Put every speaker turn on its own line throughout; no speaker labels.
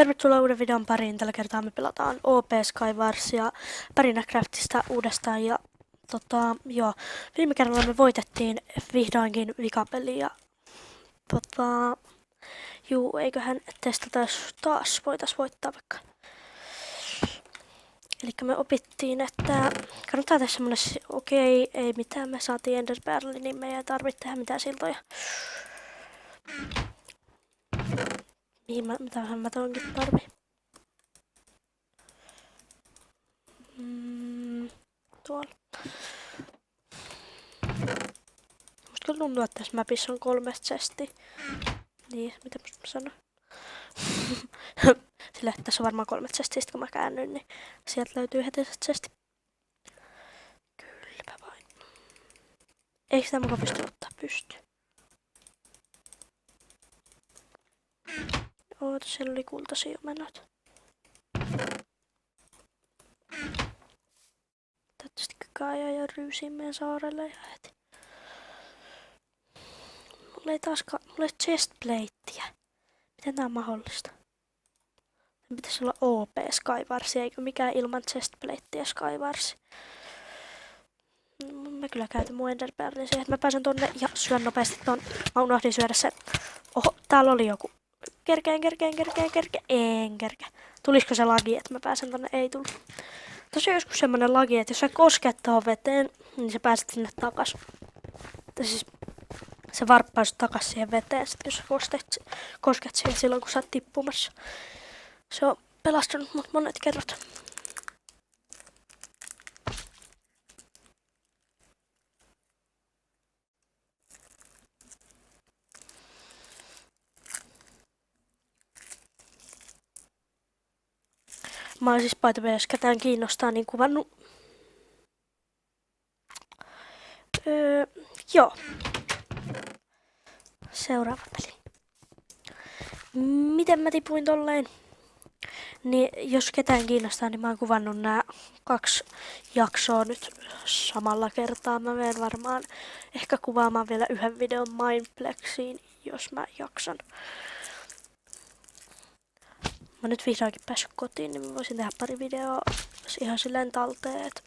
Tervetuloa uuden videon pariin. Tällä kertaa me pelataan OP Skywars ja Pärinä Craftista uudestaan. Ja viime kerralla me voitettiin vihdoinkin vikapeli ja eiköhän testata, jos taas voitais voittaa vaikka. Elikkä me opittiin, että kannattaa tehdä semmonen, ei mitään, me saatiin Ender Pearl, niin me ei tarvitse tehdä mitään siltoja. Mitähän mä tonkin tarvii? Tuolla. Musta kyllä tuntuu, että tässä mapissa on 3 chestia. Niin, mitä mä sanon? Sillä, että tässä on varmaan 3 chestia, kun mä käännyn, niin sieltä löytyy heti se chesti. Kylläpä vain. Eikö sitä mukaan pysty ottaa pystyyn? Oota, siellä oli kultaisia omenat. Toivottavasti Kaaja ja ryysiin meidän saarelle ja heti. Mulla ei chestplateä. Miten tää on mahdollista? Tän pitäisi olla OP Skywars, eikö mikään ilman chestplateä Skywars. Mä kyllä käytän mun Ender Pearlin siihen, että mä pääsen tonne ja syön nopeasti ton. Mä unohdin syödä sen. Oho, täällä oli joku. Kerkeen. En kerkeä. Tulisiko se lagi, että mä pääsen tonne? Ei tullut. Tossa on joskus semmonen lagi, että jos sä kosket tohon veteen, niin sä pääset sinne takas. Siis se varppaa sut takas siihen veteen, sit jos sä kosket siihen silloin, kun sä oot tippumassa. Se on pelastanut mut monet kerrat. Mä oon siis by the way, jos ketään kiinnostaa, niin kuvannut. Joo. Seuraava peli. Miten mä tipuin tolleen? Niin jos ketään kiinnostaa, niin mä oon kuvannut nää 2 jaksoa nyt samalla kertaa. Mä menen varmaan ehkä kuvaamaan vielä yhden videon Mineplexiin, jos mä jaksan. Mä nyt vihdoinkin päässyt kotiin, niin mä voisin tehdä pari videoa ihan silleen talteen, että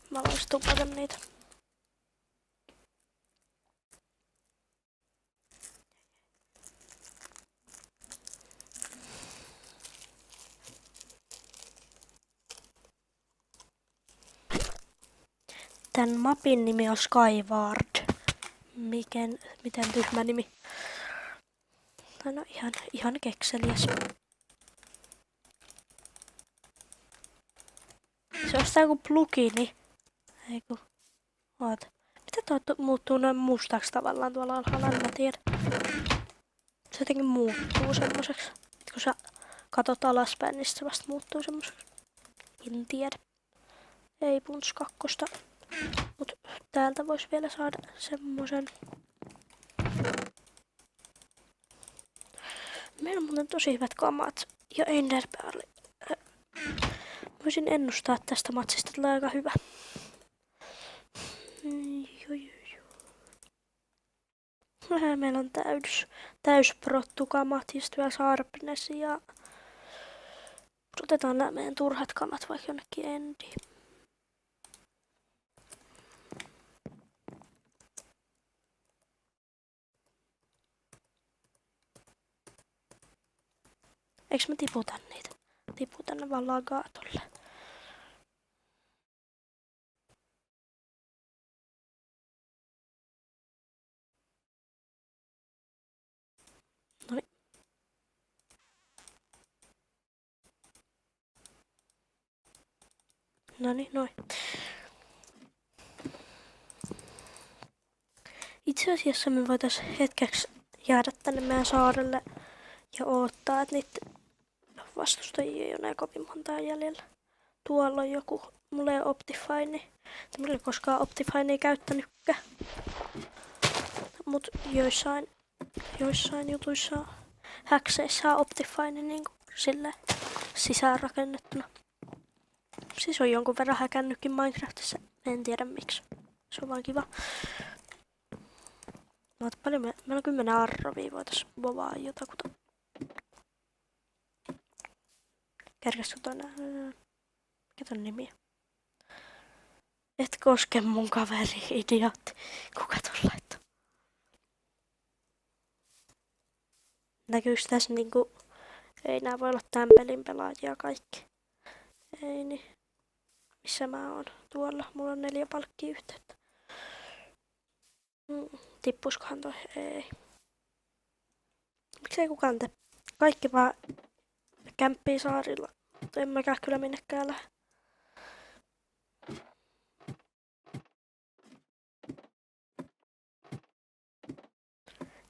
mä voisin tupata niitä. Tän mapin nimi on Skyward. Miten tyhmä nimi. No ihan kekseliäs. Se on sitä joku plugini. Eiku. Oota. Mitä tuo muuttuu noin mustaksi tavallaan tuolla alhaalla? En mä tiedä. Se jotenkin muuttuu semmoiseksi. Kun sä katot alaspäin, niin se vasta muuttuu semmoiseksi. En tiedä. Ei punts 2. Mut täältä vois vielä saada semmosen. Meillä on muuten tosi hyvät kamat ja Ender Pearl. Voisin ennustaa tästä matsista, että tulee aika hyvä. Meillä on täysprottukamat ja sitten vielä Sharpness ja otetaan nämä meidän turhat kamat vaikka jonnekin endiin. Eiks mä tiputan niitä? Tiputan ne vaan lagaatolle. Noniin, noin. Itse asiassa me voitais hetkeksi jäädä tänne meidän saarelle ja odottaa, että niitä vastustajia ei ole enää kovin montaa jäljellä. Tuolla on joku, mulla ei ole Optifine. Mulla ei koskaan Optifinea käyttänytkään. Mut joissain jutuissa häkseissä on Optifine niinku sille sisäänrakennettuna. Siis on jonkun verran häkännytkin Minecraftissa. En tiedä miksi. Se on vaan kiva. Paljon meillä on 10 arrovia, voitais bovaa jotakuta. Kerkäskö tonne? Mikä ton nimi? Et koske mun kaveri, idiootti. Kuka ton laittoi? Näkyykö tässä niinku... Ei nää voi olla tän pelin pelaajia kaikki. Ei niin. Missä mä oon? Tuolla. Mulla on 4 palkkia yhteyttä. Tippuskohan toi? Ei. Miksei kukaan tee? Kaikki vaan kämppii saarilla. En mäkään kyllä minnekään lähde.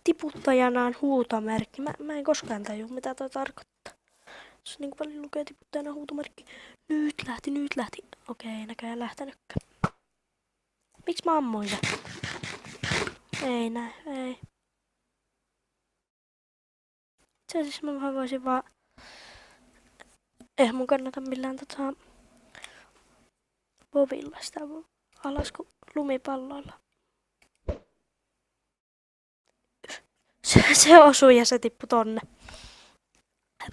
Tiputtajana on huutomerkki. Mä en koskaan tajua, mitä toi tarkoittaa. Se niin paljon lukee tiputtajana huutomerkki. Nyt lähti. Okei, näköjään lähtenytkään. Miksi mä ammuin sen? Ei näin, ei. Itse asiassa mä voisin vaan... Eihän mun kannata millään povilla sitä alas kuin lumipalloilla. Se osui ja se tippui tonne.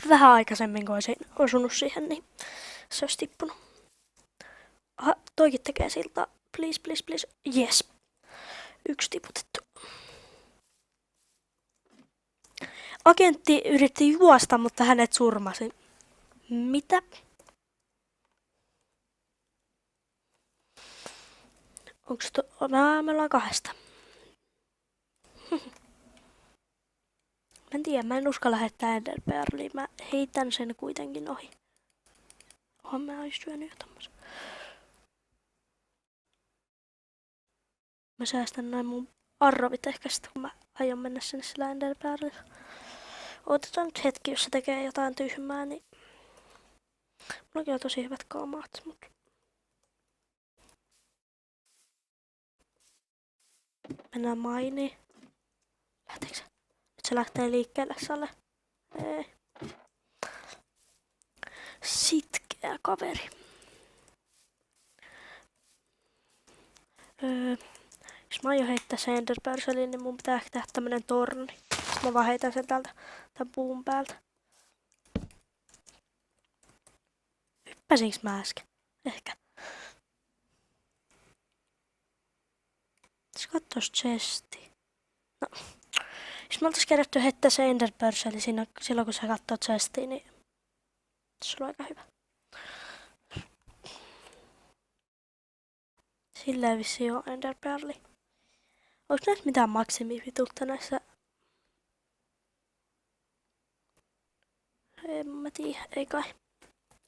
Vähän aikaisemmin kun olisin osunut siihen, niin se olisi tippunut. Aha, toikin tekee siltaa. Please. Yes. 1 tiputettu. Agentti yritti juosta, mutta hänet surmasi. Mitä? Onks me ollaan 2. Mä en tiedä, mä en uskalla heittää Enderpearliin. Mä heitän sen kuitenkin ohi. Oon mä ois syönyt jo tommosen. Mä säästän noin mun arrovit ehkä sit, kun mä aion mennä sinne sillä Enderpearlilla. Otetaan nyt hetki, jos se tekee jotain tyhmää, niin... Mullakin on tosi hyvät kamat, mut... Mennään mainiin. Lähteekö se? Nyt se lähtee liikkeelle, Sale. Ei. Sitkeä kaveri. Jos mä aion heittää sen Enderpearliin, niin mun pitää tehdä tämmönen torni. Sitten mä vaan heitän sen täältä tän puun päältä. Hyppäsinkö mä äsken? Ehkä. Jos katsois chesti. No. Jos me oltais kerätty heittää se Enderpearli silloin kun sä katsoo chestia, niin se on aika hyvä. Silleen vissiin on Enderpearli. Onks näissä mitään maksimivituutta näissä? En mä tiedä, ei kai.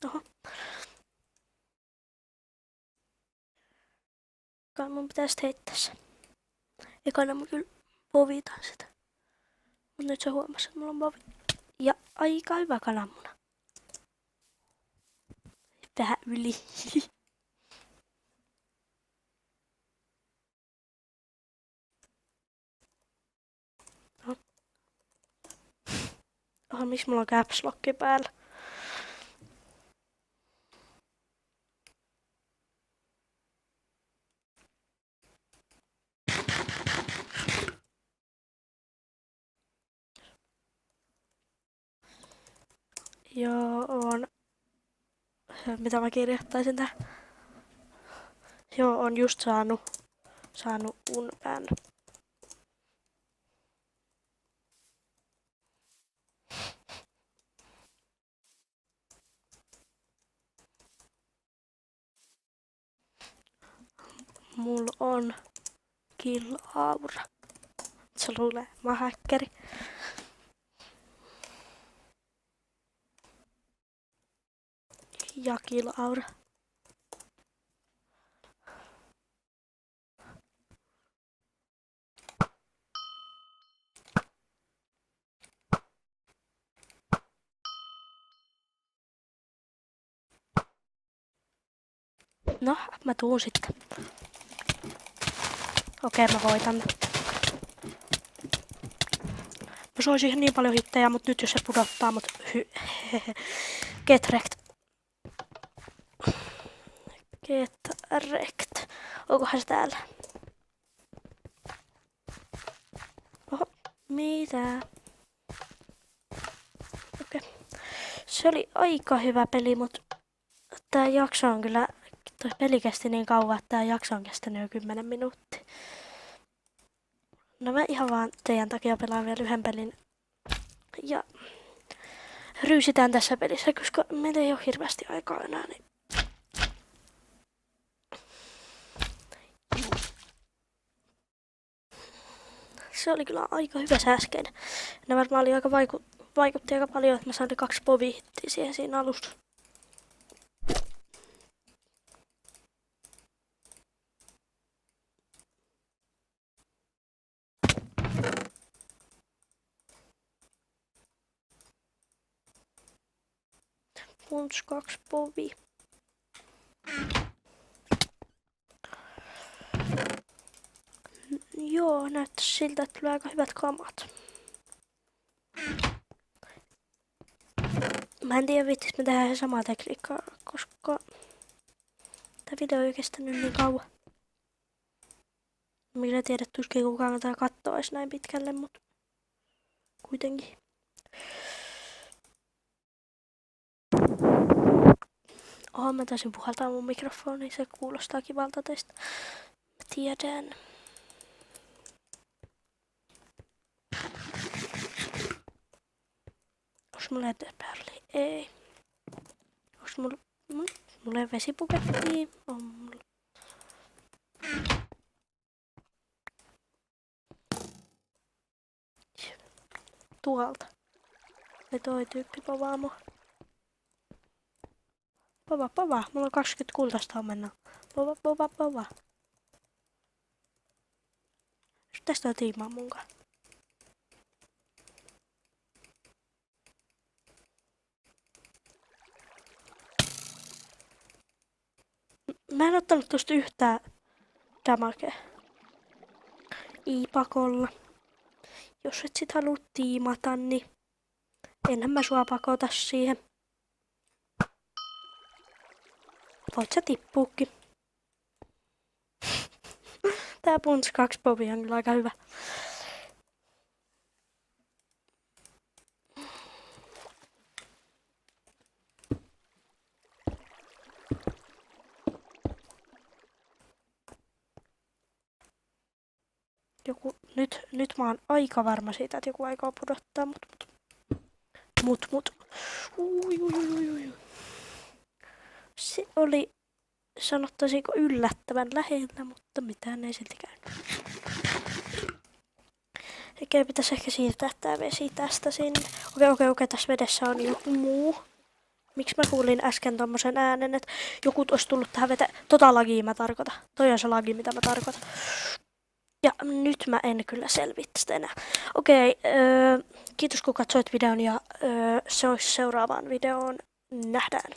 Oho. Kai mun pitäis heittää se. Ekana mä kyllä povitaan sitä. Mut nyt sä huomasit, että mulla on povi. Ja aika hyvä kananmuna. Vähän yli. Oho, miksi mulla on caps lock päällä? Joo, on. Mitä mä kirjoittaisin tähän? Joo, on just saanut unpään. Mulla on kill-aura. Se luulee, mä oon häkkeri. Ja kill-aura. No, mä tuun sitten. Okei, mä voitan. Mä soisin ihan niin paljon hittejä, mut nyt jos se pudottaa mut Get wrecked. Get wrecked. Onkohan se täällä? Oho, mitä? Okei. Se oli aika hyvä peli, mutta tää jakso on kyllä, toi peli kesti niin kauan, että tää jakso on kestänyt jo 10 minuuttia. No mä ihan vaan teidän takia pelaan vielä yhden pelin. Ja ryysitään tässä pelissä, koska meillä ei ole hirveästi aikaa enää. Niin... Se oli kyllä aika hyvä se äsken. Ne varmaan oli aika vaikutti aika paljon, että mä sain 2 povihittiä siihen siinä alussa. Punts 2 povi. Joo, näyttää siltä, että tulee aika hyvät kamat. Mä en tiedä vittis me tehdään samaa tekniikkaa, koska tää video ei kestänyt niin kauan. Minä tiedä, tuskin kukaan tätä kattois näin pitkälle, mutta kuitenkin. Mä taisin puhaltaa mun mikrofoni, se kuulostaa kivalta teistä. Mä tiedän. Onks mulla etepäälli? Ei. Onks mulla... Mulla ei vesipukettia? On mulla. Tuolta. Ja toi tyyppi povaa mua. Pova. Mulla on 20 kultaista omennaa. Pova. Tästä on tiimaa munkaan. Mä en ottanut tosta yhtään damagea. I-pakolla. Jos et sit halua tiimata, niin enhän mä sua pakota siihen. Voit sä tippuukin. Tää Punts 2 povi on kyllä aika hyvä. Nyt mä oon aika varma siitä, että joku aikoo pudottaa, mut. Ui. Se oli, sanottaisiinko yllättävän lähellä, mutta mitään ei silti käynyt. Eikä pitäisi ehkä siirtää tää vesi tästä sinne. Okei, tässä vedessä on joku muu. Miksi mä kuulin äsken tommosen äänen, että joku olisi tullut tähän veteen? Tota lagia mä tarkoitan. Toi on se lagi, mitä mä tarkoitan. Ja nyt mä en kyllä selviä tästä enää. Okei, kiitos kun katsoit videon ja se olisi seuraavaan videoon. Nähdään.